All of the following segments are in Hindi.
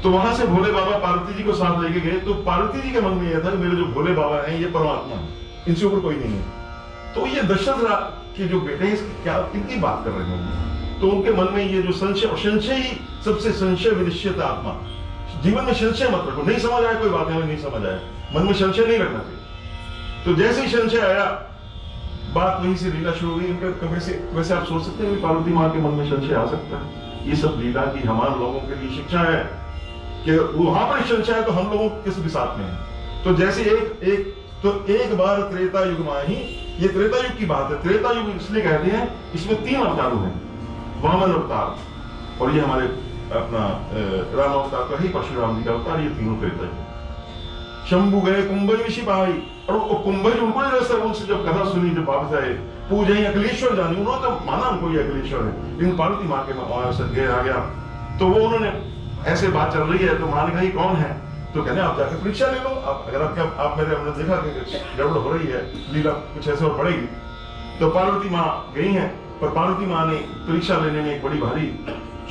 तो वहां से भोले बाबा पार्वती जी को साथ लेके गए। तो पार्वती जी के मन में यह था कि मेरे जो भोले बाबा हैं ये परमात्मा है, इनसे ऊपर कोई नहीं है। तो ये दशरथ के जो बेटे हैं इसकी क्या किनकी बात कर रहे हैं? तो उनके मन में ये जो संशय ही सबसे संशय विनिश्चित आत्मा, जीवन में संशय मत रखो। नहीं समझ आया कोई बात है, नहीं समझ आया, मन में संशय नहीं रखना चाहिए। तो जैसे ही संशय आया, बात वहीं से लीला शुरू हुई इनके कमरे से। वैसे आप सोच सकते हैं पार्वती माँ के मन में संशय आ सकता है। ये सब लीला की हमारे लोगों के लिए शिक्षा है कि वहां पर संशय है तो हम लोगों किस भी साथ में है। तो जैसे एक बार त्रेता युग में ही, ये त्रेता युग की बात है। त्रेता युग इसलिए कहते हैं, इसमें 3 अवतार हैं, वामन अवतार और ये हमारे अपना राम अवतार का ही परशुराम जी का अवतार, ये तीनों त्रेता युग। शंभु गए कुंभज ऋषि पाई, और वो कुंभज उनको उनसे जब कथा सुनी, जब वापस आए, पूजे अखिलेश्वर जानी, उन्होंने तो माना उनको ये अखिलेश्वर है, लेकिन पार्वती माँ के आ गया। तो वो उन्होंने ऐसे बात चल रही है, तो माँ ने कहा कौन है? तो कहने आप जाकर परीक्षा ले लो, अगर आप मेरे हमने देखा कि गड़बड़ हो रही है, लीला कुछ ऐसे और बढ़ेगी। तो पार्वती माँ गई हैं, पर पार्वती माँ ने परीक्षा लेने में एक बड़ी भारी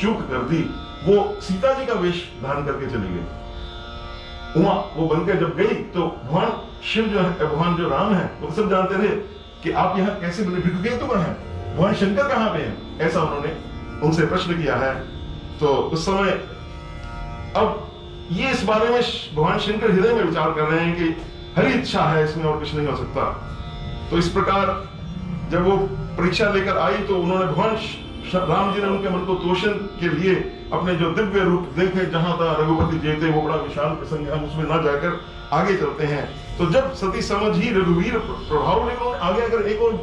चूक कर दी। वो सीता जी का वेश धारण करके चली गई। उमा वो बनकर जब गई तो भगवान शिव जो है, भगवान जो राम है, वो सब जानते थे कि आप यहाँ कैसे बने, भिक्षुकेतु कहाँ है, भगवान शंकर कहाँ पे हैं, ऐसा उन्होंने उनसे प्रश्न किया है। तो उस समय अब ये इस बारे में भगवान शंकर हृदय में विचार कर रहे हैं कि हरी इच्छा है, इसमें और कुछ नहीं हो सकता। तो इस प्रकार जब वो परीक्षा लेकर आई तो उन्होंने भगवान राम जी ने उनके मन को तोषण के लिए अपने जो दिव्य रूप देखे, जहां था रघुपति जी थे, वो बड़ा विशाल प्रसंग है, हम उसमें ना जाकर आगे चलते हैं। तो जब सती समझ ही रघुवीर प्रभाव, लेकिन उन्होंने आगे अगर एक और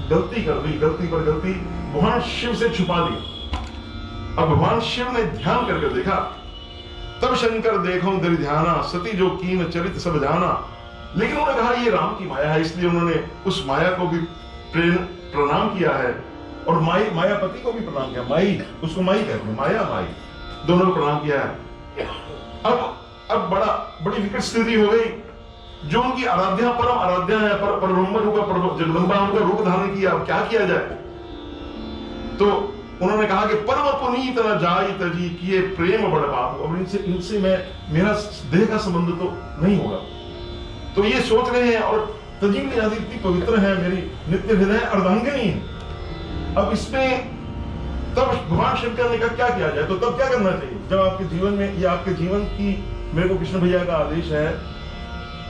गलती कर दी, गलती पर गलती, भगवान शिव से छुपा दिया। अब भगवान शिव ने ध्यान करके देखा, तब शंकर देखो दरि ध्याना, सती जो कीन चरित सब जाना। लेकिन उन्होंने कहा ये राम की माया है, इसलिए उन्होंने उस माया को भी प्रणाम किया है, और मायापति को भी प्रणाम किया। माई, उसको माई कहते हैं, माया माई, दोनों को प्रणाम किया है। अब बड़ी विकट स्थिति हो गई। जो उनकी आराध्या परम आराध्या है, पर जगदम्बा उनका रूप धारण किया, अब क्या किया जाए? तो उन्होंने कहा कि परम पुनीत न जाई तजी, किए प्रेम बड़ बाप, और इनसे मेरा देह का संबंध तो नहीं होगा। तो ये सोच रहे हैं, और तजीवनी आदि इतनी पवित्र है, मेरी नित्य हृदय अर्धांगिनी है। अब इसमें तब भगवान शंकर ने कहा क्या किया जाए? तो तब क्या करना चाहिए? जब आपके जीवन में, ये आपके जीवन की, मेरे को कृष्ण भैया का आदेश है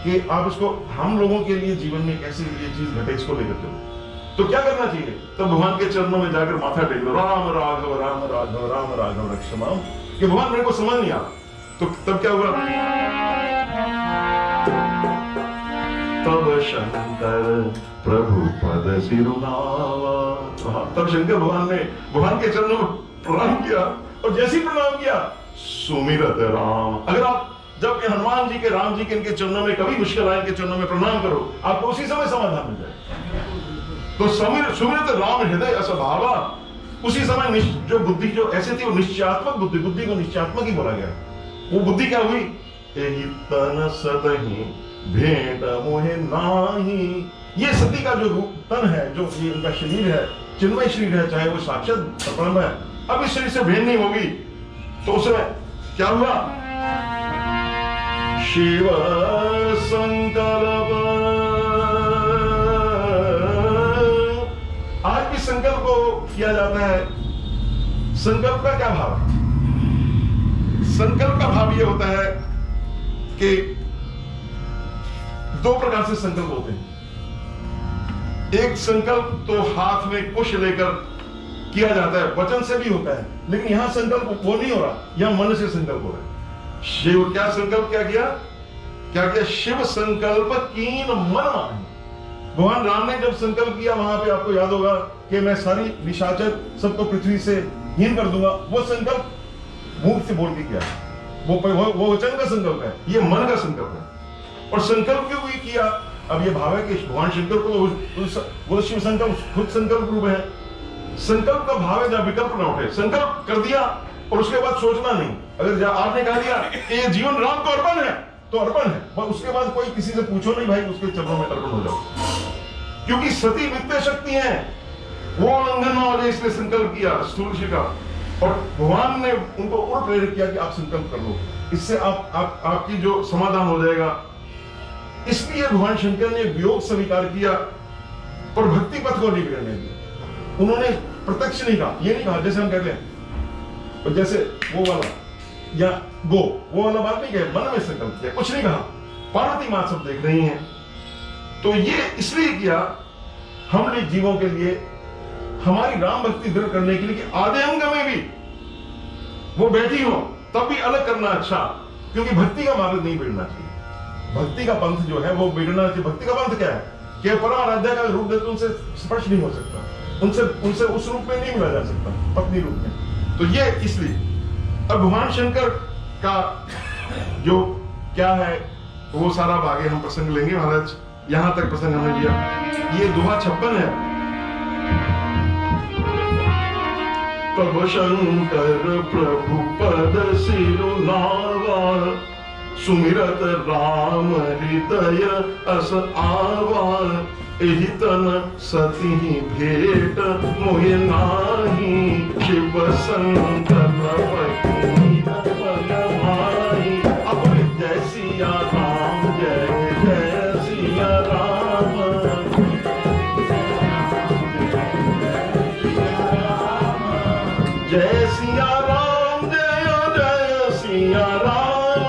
कि आप इसको, हम लोगों के लिए जीवन में कैसे ये चीज घटे, इसको लेकर चलो। तो क्या करना चाहिए? तो भगवान के चरणों में जाकर माथा टेक लो, राम राघव राम राघव राम राघव रक्षमाम, कि भगवान मेरे को समझ नहीं आ। तो तब क्या हुआ? तब शंकर प्रभु पद सिरुनावा। तब शंकर भगवान ने भगवान के चरणों में प्रणाम किया, और जैसे ही प्रणाम किया, सुमिरत राम। अगर आप जब हनुमान जी के, राम जी के इनके चरणों में कभी मुश्किल आए, इनके चरणों में प्रणाम करो, आपको उसी समय समाधान मिल जाए। तो सुमिरत राम हृदय असभावा, उसी समय जो बुद्धि जो ऐसे थी वो निश्चयात्मक बुद्धि को निश्चयात्मक ही बोला गया। वो बुद्धि क्या हुई? तन सतहि भेंट मोहे नाही। ये सती का जो तन है, जो ये उनका शरीर है, चिन्मय शरीर है, चाहे वो साक्षात परब्रह्म है, अब इस शरीर से भेंट नहीं होगी। तो उस समय क्या हुआ? शिव संकल्प। आज भी संकल्प को किया जाता है। संकल्प का क्या भाव है? संकल्प का भाव यह होता है कि 2 प्रकार से संकल्प होते हैं। एक संकल्प तो हाथ में कुश लेकर किया जाता है, वचन से भी होता है, लेकिन यहां संकल्प वो नहीं हो रहा, यहां मन से संकल्प हो रहा है। शिव क्या संकल्प क्या किया? शिव संकल्प कीन मन माही। भगवान राम ने जब संकल्प किया, वहां पे आपको याद होगा कि मैं सारी निशाचर सबको पृथ्वी से हीन कर दूंगा, वो संकल्प मुंह से बोल के किया, वो वचन का संकल्प है, ये मन का संकल्प है। और संकल्प क्यों भी किया? अब ये भाव है कि भगवान शंकर को वो शिव संकल्प खुद संकल्प रूप है। संकल्प का भाव है जब विकल्प न उठे, संकल्प कर दिया और उसके बाद सोचना नहीं। अगर आपने कह दिया कि ये जीवन राम को अर्पण है, तो अर्पण है, पर उसके बाद कोई किसी से पूछो नहीं, भाई उसके चरणों में अर्पण हो जाओ। क्योंकि सती नित्य शक्ति है, वो उल्लंघन न हो जाए, इसलिए संकल्प किया स्थूल शिव का। और भगवान ने उनको और प्रेरित किया कि आप संकल्प कर लो, इससे आपकी जो समाधान हो जाएगा। इसलिए भगवान शंकर ने वियोग स्वीकार किया और भक्ति पथ को नहीं बिगड़ने दिया। उन्होंने प्रत्यक्ष नहीं कहा, ये नहीं कहा जैसे हम कहते हैं, और जैसे वो वाला या वो वाला बात नहीं कहे, मन में संकल्प किया, कुछ नहीं कहा। पार्वती मां सब देख रही हैं, तो ये इसलिए किया हमने जीवों के लिए, हमारी राम भक्ति दृढ़ करने के लिए कि आधे अंग में भी वो बैठी हो तब भी अलग करना अच्छा, क्योंकि भक्ति का मार्ग नहीं बिगड़ना चाहिए। भक्ति का पंथ जो है वो बिगड़ना चाहिए। भक्ति का पंथ क्या है कि परम आराध्या का रूप देते उनसे स्पर्श नहीं हो सकता, उनसे उस रूप में नहीं मिला जा सकता, पत्नी रूप में। तो ये इसलिए अब भगवान शंकर का जो क्या है वो सारा आगे हम प्रसंग लेंगे महाराज। यहां तक प्रसंग हमने लिया। ये दोहा 56 है। तब शंकर प्रभु पद सिरुनावा, सुमिरत राम हृदय अस आवा, एहि तन सती भेट मोहि नाही, शिव संकल्प भाई। अब जय सिया राम, जय जय सिया राम, जय सिया राम, जय जय सिया राम।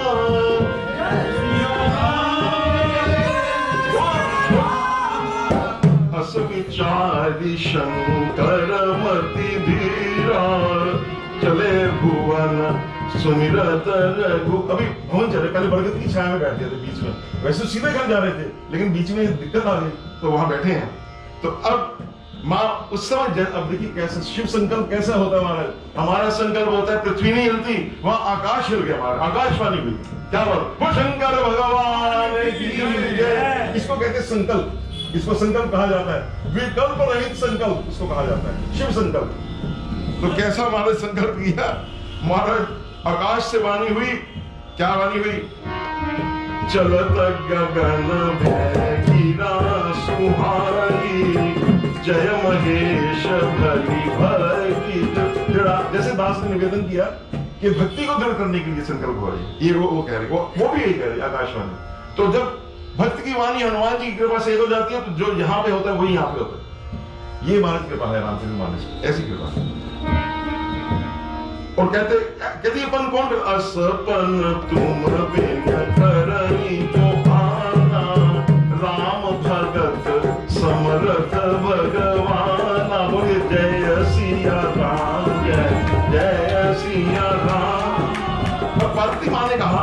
हस विचारी शंकर मति धीरा, चले भुवन सुमिरत रघु। अभी भवन चले, पहले बरगद की छाया में बैठ गए थे बीच में, वैसे सीधे घर जा रहे थे लेकिन बीच में दिक्कत आ गई तो वहां बैठे हैं। तो अब माँ उस समय, अब देखिए कैसे शिव संकल्प कैसा होता है महाराज। हमारा संकल्प होता है पृथ्वी नहीं हिलती, वहां आकाश हिल गया, हमारा आकाशवाणी हुई। क्या बात, वो शंकर भगवान की जय। इसको कहते हैं संकल्प, इसको संकल्प कहा जाता है, विकल्प रहित संकल्प इसको कहा जाता है, शिव संकल्प। तो कैसा महाराज संकल्प किया महाराज, आकाश से वाणी हुई। क्या वाणी हुई? चलत गगन भैरा सुहाई, जय महेश भली भक्ति। जैसे दास ने निवेदन किया कि भक्ति को दृढ़ करने के लिए संकल्प हो रही, ये वो कह रहे, वो भी यही कह रहे आकाशवाणी। तो जब भक्त की वाणी हनुमान जी की कृपा से एक हो जाती है, तो जो यहाँ पे होता है वही यहाँ पे होता है। ये महाराज कृपा है रामचंद्रमानस की, ऐसी कृपा। और कहते अपन कौन? असपन तुम बिन करनी को आना, राम भगत समरथ भगवाना। बोले जय सिया राम, जय जय सिया राम। और पार्वती माँ ने कहा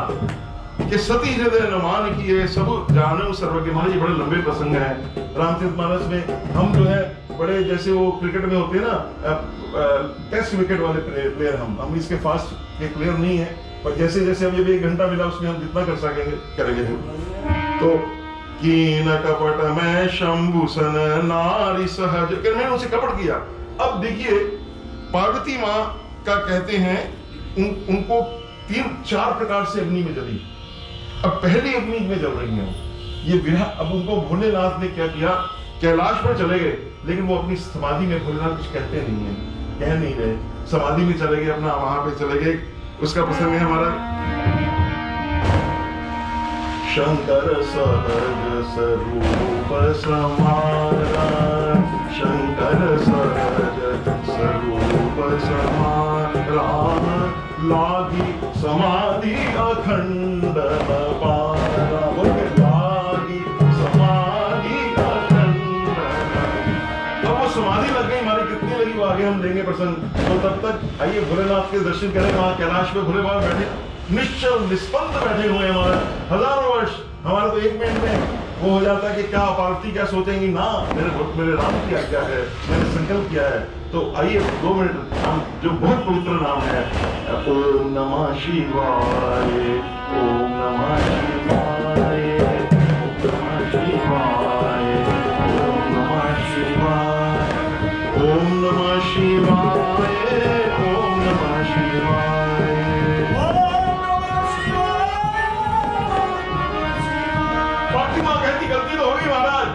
कि सती हृदय नमान किए सब जानू सर्वज्ञ। महाराज ये बड़े लंबे प्रसंग है रामचरितमानस में। हम जो है बड़े, जैसे वो क्रिकेट में होते हैं ना टेस्ट विकेट वाले प्लेयर, हम इसके फास्ट के प्लेयर नहीं है, पर जैसे जैसे अब ये 1 घंटा मिला उसमें हम जितना कर सकेंगे करेंगे। तो कीन कपट में शंभुसन नारी सहज, मैंने उनसे कपट किया। अब देखिए पार्वती माँ का कहते हैं उनको 3-4 प्रकार से अग्नि में जली। अब पहली अग्नि में जल रही है ये विरह। अब उनको भोलेनाथ ने क्या किया, कैलाश पर चले गए, लेकिन वो अपनी समाधि में, भोलेनाथ कुछ कहते नहीं है, कह नहीं रहे, समाधि में चले गए, अपना वहां पे चले गए। उसका प्रसंग है हमारा, शंकर सहज स्वरूप समारा, शंकर सहज स्वरूप समारा, लागी समाधि अखंड पारा। बोले लागी समाधि अखंड। अब वो समाधि लग गई हमारी, कितनी लगी वो आगे हम देंगे प्रसंग। तो तब तक आइए भोलेनाथ के दर्शन करें। वहां कैलाश पे भोले बाबा बैठे, निश्चल निष्पन्द बैठे हुए हमारे हजारों वर्ष। हमारा तो 1 मिनट में वो हो जाता है कि क्या पार्वती क्या सोचेंगी ना, मेरे राम की आज्ञा है, मैंने संकल्प किया है। तो आइए 2 मिनट हम जो बहुत पवित्र नाम है, ओम नमः शिवाय, ओम नमः शिवाय, ओम नमः शिवाय, ओम नमः शिवाय, ओम नमः शिवाय, ओम नमः शिवाय। पार्वती माँ कहती गलती तो होगी महाराज,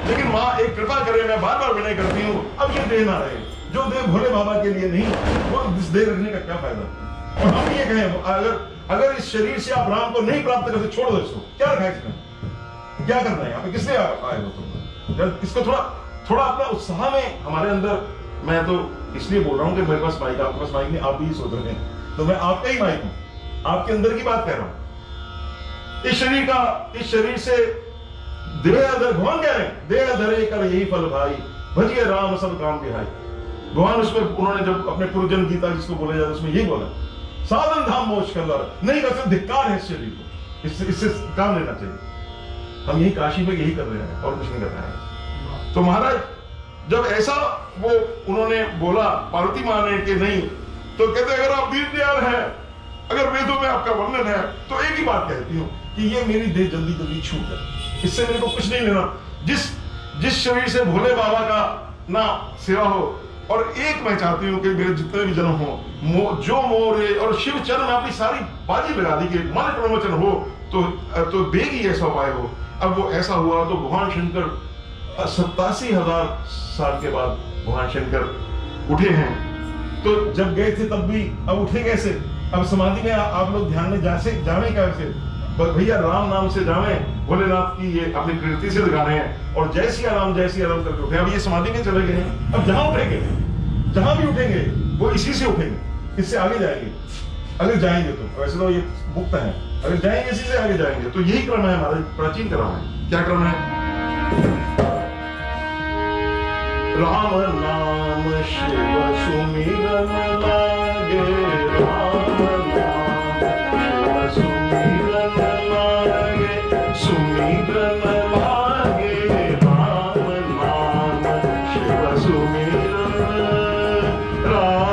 लेकिन माँ एक कृपा करे, मैं बार बार विनय करती हूँ, अब ये देना रहे। जो देह भोले बाबा के लिए नहीं, वो इस देह रखने का क्या फायदा। और हम ये कहें अगर इस शरीर से आप राम को नहीं प्राप्त करते, छोड़ दो इसको, क्या रखा है इसमें, क्या करना है यहाँ पे, किसने आए हो तुम। इसको थोड़ा अपना उत्साह में हमारे अंदर, मैं तो इसलिए बोल रहा हूँ कि मेरे पास माइक, आपके पास माइक नहीं, आप भी सोच रहे हैं, तो मैं आपका ही माइक हूँ, आपके अंदर की बात कह रहा हूँ। इस शरीर से देह अधर, भगवान कह रहे हैं, देह धरे कर यही फल भाई, भजिए राम सब काम बिहाई। भगवान उसमें उन्होंने जब अपने पूर्वजन्म गीता जिसको बोला जाता है उसमें यही बोला, साधन धाम मोक्ष कर ला, नहीं कर सकते, धिक्कार है इस शरीर को, इससे काम लेना चाहिए। हम यही काशी में यही कर रहे हैं और कुछ नहीं कर रहे हैं। तो महाराज जब ऐसा वो उन्होंने बोला, पार्वती मां ने कि नहीं, तो कहते अगर आप दीनदयाल हैं, अगर वेदों में आपका वर्णन है, तो एक ही बात कहती हूँ कि ये मेरी देह जल्दी जल्दी छूट जाए, इससे मेरे को कुछ नहीं लेना। जिस शरीर से भोले बाबा का ना सेवा हो, और एक मैं चाहती हूँ कि मेरे जितने भी जन्म हो, जो मोरे और शिव चरण में अपनी सारी बाजी लगा दी कि मन प्रवचन हो तो बेग ही ऐसा उपाय हो। अब वो ऐसा हुआ तो भगवान शंकर 87,000 साल के बाद भगवान शंकर उठे हैं। तो जब गए थे तब भी, अब उठे कैसे, अब समाधि में आप लोग ध्यान में जावे कैसे, भैया राम नाम से जावे, भोलेनाथ की ये अपनी कृति से दिखा रहे हैं, और जय सिया राम करके उठे। अब ये समाधि में चले गए हैं, अब जहां उठेंगे, जहां भी उठेंगे वो इसी से उठेंगे, इससे आगे जाएंगे, अगर जाएंगे तो। वैसे तो ये मुक्त है, अगर जाएंगे इसी से आगे जाएंगे। तो यही क्रम है हमारा, प्राचीन क्रम है। क्या क्रम है? राम नाम शिव सुमिरन लागे, राम नाम शिव सुमिरन लागे, सुमिरन लागे, राम नाम शिव सुमिरन, राम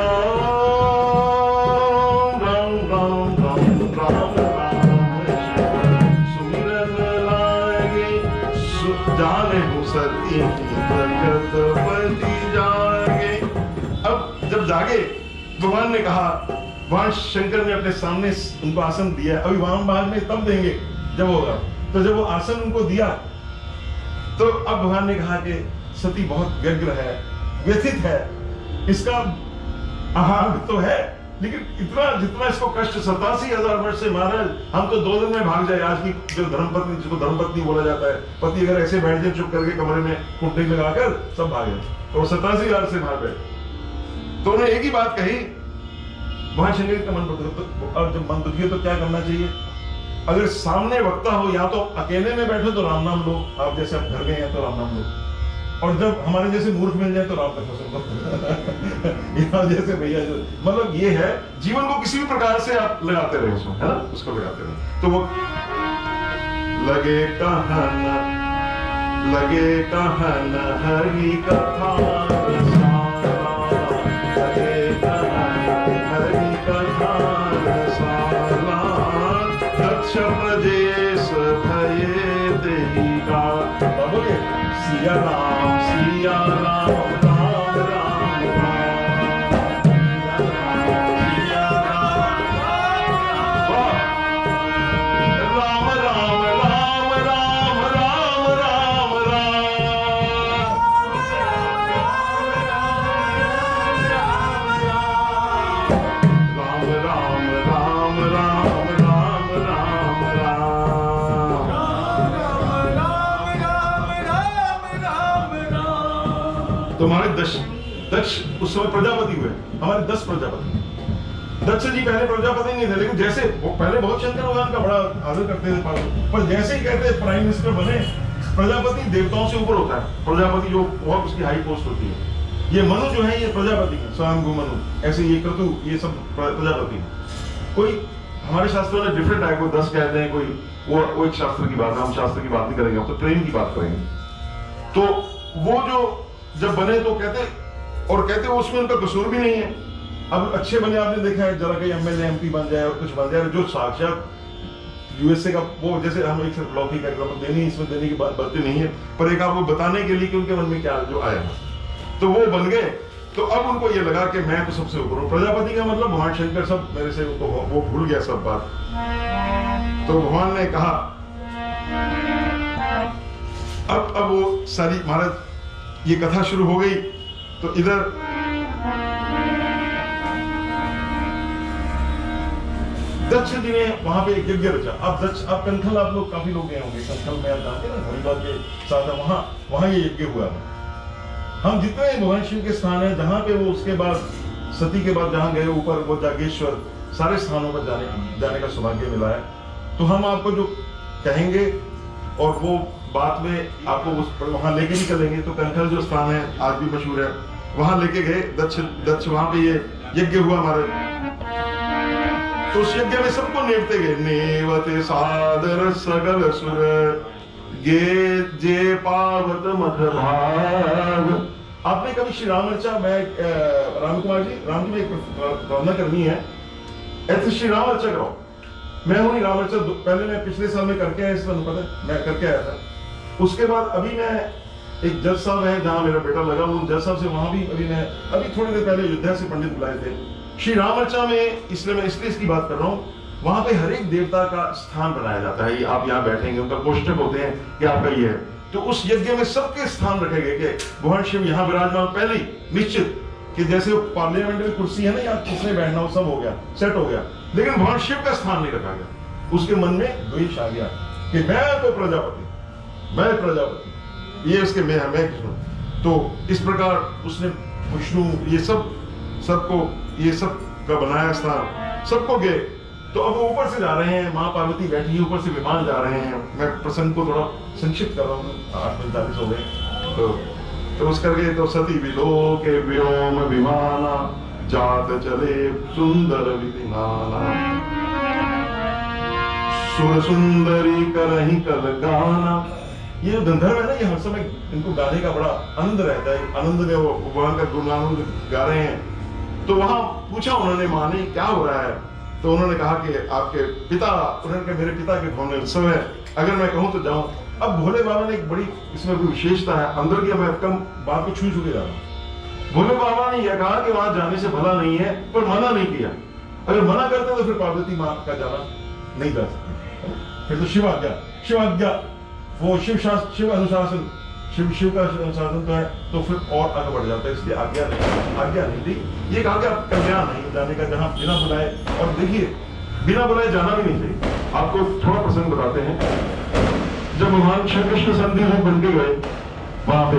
राम राम राम राम राम शिव सुमिरन लागे, जाने हो सती जगतपति जागे। अब जब जागे, भगवान ने कहा, भगवान शंकर ने अपने सामने उनको आसन दिया। अभी वाम भाग में तब देंगे जब होगा, तो जब वो आसन उनको दिया, तो अब भगवान ने कहा कि सती बहुत व्यग्र है, व्यथित है, इसका आहार तो है, लेकिन इतना जितना इसको कष्ट 87,000 वर्ष से, महाराज हम तो 2 दिन में भाग जाए। आज की जो धर्मपत्नी, जिसको धर्मपत्नी बोला जाता है, पति अगर ऐसे बैठ जाए चुप करके कमरे में कुंडली लगाकर, सब भागे, और 87,000 से भाग गए। तो उन्होंने एक ही बात कही, वहां शंकर का मन दुखी, तो अब जब मन दुखी है तो क्या करना चाहिए? अगर सामने वक्ता हो, या तो अकेले में बैठो तो राम नाम लो, आप जैसे आप घर गए हैं तो राम नाम लो, और जब हमारे जैसे मूर्ख मिल जाए तो राम कथा सुनो। जैसे भैया जो, मतलब ये है, जीवन को किसी भी प्रकार से आप लगाते रहे उसमें, है ना, उसको लगाते रहे। तो वो लगे कहन हरि कथा, लगे कहन हरि कथा रसाला, दक्ष प्रदेश भये देही का। बोलिए सिया राम राम राम राम सिया राम राम राम राम राम राम राम तुम्हारे दक्ष उस समय प्रजापति हुए, हमारे 10 प्रजापति। दक्ष जी पहले प्रजापति नहीं थे, लेकिन जैसे वो पहले बहुत शंकर भगवान का बड़ा आदर करते थे, पर जैसे ही कहते प्राइम मिनिस्टर बने, प्रजापति देवताओं से ऊपर होता है। प्रजापति जो बहुत उसकी हाई पोस्ट होती है, ये मनु जो है ये प्रजापति है, स्वयं मनु, ऐसे ये क्रतु, ये सब प्रजापति है। कोई हमारे शास्त्रों में डिफरेंट है, कोई 10 कहते हैं, कोई वो एक शास्त्र की बात है, हम शास्त्र की बात नहीं करेंगे, हम तो प्रेम की बात करेंगे। तो वो जो जब बने तो कहते उसमें उनका कसूर भी नहीं है। अब अच्छे बने, आपने देखा है, जरा कहीं एमएलए एमपी बन जाए और कुछ बन जाए, जो साक्षात यूएसए का वो, जैसे हम एक लौकिक एग्जाम्पल देनी, इसमें देने की बात बनती नहीं है, पर एक आपको बताने के लिए कि उनके मन में क्या जो आया, तो वो बन गए। तो अब उनको ये लगा कि मैं तो सबसे ऊपर हूँ। प्रजापति का मतलब भगवान शंकर सब मेरे से, वो भूल गया सब बात। तो भगवान ने कहा, अब वो सारी, महाराज ये कथा शुरू हो गई। तो इधर दक्ष जी ने वहां पे एक यज्ञ रचा। अब कंखल आप लोग काफी लोग गए होंगे, कंखल में आप जानते हैं ना, हरिद्वार के साथ वहां ये यज्ञ हुआ है। हम जितने भगवान शिव के स्थान है जहां पे वो उसके बाद सती के बाद जहां गए ऊपर, वो जागेश्वर, सारे स्थानों पर जाने का सौभाग्य मिला है। तो हम आपको जो कहेंगे और वो बात में आपको वहां लेके भी चलेंगे। तो कंखल जो स्थान है आज भी मशहूर है, वहां लेके गए दक्ष वहां पे ये यज्ञ हुआ हमारे। तो उस यज्ञ में सबको नेवते गए, नेवते सादर सगल सुर गे जे पावत मध भाग। आपने कभी श्री राम अर्चा, मैं राम कुमार जी, राम जी में एक प्रार्थना करनी है, ऐसे श्री राम अर्चा कराओ। मैं हूं राम अर्चा, पहले मैं पिछले साल में करके आया, इस बार पता है मैं करके आया था। उसके बाद अभी मैं एक जज साहब है जहां मेरा बेटा लगा, उन जज साहब से वहां भी अभी थोड़ी देर पहले अयोध्या से पंडित बुलाए थे श्री राम अर्चा में। इसलिए मैं इसकी बात कर रहा हूँ, वहां पे हर एक देवता का स्थान बनाया जाता है। आप यहाँ बैठेंगे, उनका कोष्ठक होते हैं कि आपका ये है। तो उस यज्ञ में सबके स्थान रखे गए कि भगवान शिव यहाँ विराजमान, पहले ही निश्चित कि जैसे पार्लियामेंट में कुर्सी है ना, यहाँ किसने बैठना हो, सब हो गया, सेट हो गया, लेकिन भगवान शिव का स्थान नहीं रखा गया। उसके मन में द्वेष आ गया कि मैं तो प्रजापति, ये उसके मैं कृष्ण। तो इस प्रकार उसने विष्णु ये सबको ये सब का बनाया स्थान, सबको गए। तो अब वो ऊपर से जा रहे हैं, माँ पार्वती बैठी ऊपर से विमान जा रहे हैं। मैं प्रसंग को थोड़ा संक्षिप्त कर रहा हूँ, 8:45 हो गए। तो उस करके तो सती विलोके व्योम विमाना जात चले सुंदर विधि नाना, सुर सुंदरी करहि कल गाना। ये जो गंधर्व है ना, ये हर समय इनको गाने का बड़ा आनंद रहता है। आनंद में वो भगवान का गुणगान गा रहे हैं। तो वहां पूछा उन्होंने, माँ ने क्या हो रहा है? तो उन्होंने कहा कि आपके पिता, उन्होंने कहा मेरे पिता के भवन में उत्सव है, अगर मैं कहूँ तो जाऊं। अब भोले बाबा ने एक बड़ी इसमें कोई विशेषता है, अंदर की मैं कम बात को छू चुके जा रहा हूँ। भोले बाबा ने यह कहा कि वहां जाने से भला नहीं है, पर मना नहीं किया। अगर मना करते तो फिर पार्वती माँ का जाना नहीं जा सकती, फिर तो शिव आज्ञा, वो शिव अनुशासन, शिव का अनुशासन तो है, तो फिर और आगे बढ़ जाता है। इसलिए आज्ञा नहीं दी। ये कहा कि आप कल्याण नहीं जाने का, जहां बिना बुलाए, और देखिए बिना बुलाए जाना भी नहीं चाहिए। आपको थोड़ा प्रसंग बताते हैं। जब भगवान श्री कृष्ण संधि में बन के गए वहां पे